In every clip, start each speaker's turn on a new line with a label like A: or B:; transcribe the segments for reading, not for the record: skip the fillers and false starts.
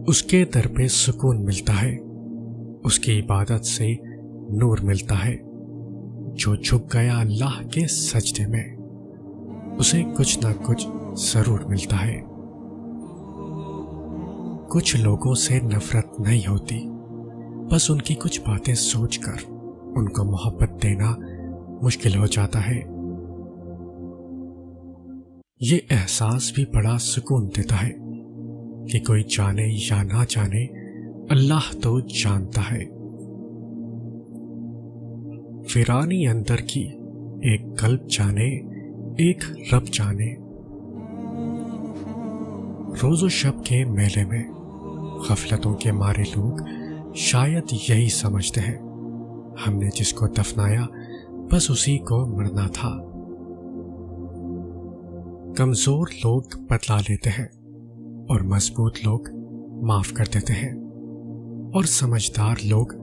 A: اس کے در پہ سکون ملتا ہے، اس کی عبادت سے نور ملتا ہے۔ جو جھک گیا اللہ کے سجدے میں، اسے کچھ نہ کچھ ضرور ملتا ہے۔ کچھ لوگوں سے نفرت نہیں ہوتی، بس ان کی کچھ باتیں سوچ کر ان کو محبت دینا مشکل ہو جاتا ہے۔ یہ احساس بھی بڑا سکون دیتا ہے کہ کوئی جانے یا نہ جانے، اللہ تو جانتا ہے۔ ویرانی اندر کی ایک قلب جانے، ایک رب جانے۔ روز و شب کے میلے میں غفلتوں کے مارے لوگ شاید یہی سمجھتے ہیں، ہم نے جس کو دفنایا بس اسی کو مرنا تھا۔ کمزور لوگ بتلا لیتے ہیں اور مضبوط لوگ معاف کر دیتے ہیں، اور سمجھدار لوگ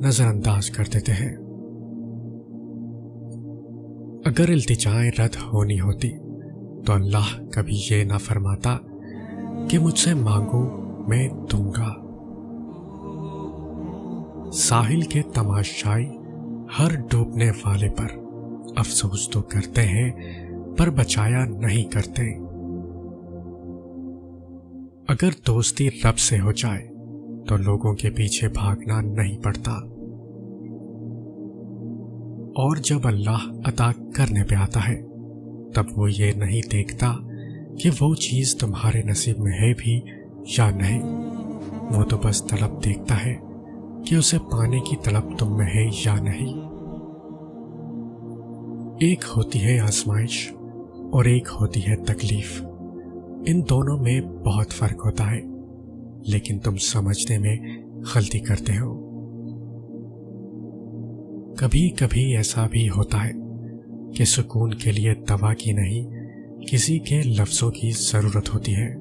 A: نظر انداز کر دیتے ہیں۔ اگر التجائیں رد ہونی ہوتی تو اللہ کبھی یہ نہ فرماتا کہ مجھ سے مانگو میں دوں گا۔ ساحل کے تماشائی ہر ڈوبنے والے پر افسوس تو کرتے ہیں پر بچایا نہیں کرتے۔ اگر دوستی رب سے ہو جائے تو لوگوں کے پیچھے بھاگنا نہیں پڑتا، اور جب اللہ عطا کرنے پہ آتا ہے تب وہ یہ نہیں دیکھتا کہ وہ چیز تمہارے نصیب میں ہے بھی یا نہیں، وہ تو بس طلب دیکھتا ہے کہ اسے پانے کی طلب تم میں ہے یا نہیں۔ ایک ہوتی ہے آزمائش اور ایک ہوتی ہے تکلیف، ان دونوں میں بہت فرق ہوتا ہے، لیکن تم سمجھنے میں غلطی کرتے ہو۔ کبھی کبھی ایسا بھی ہوتا ہے کہ سکون کے لیے دوا کی نہیں، کسی کے لفظوں کی ضرورت ہوتی ہے۔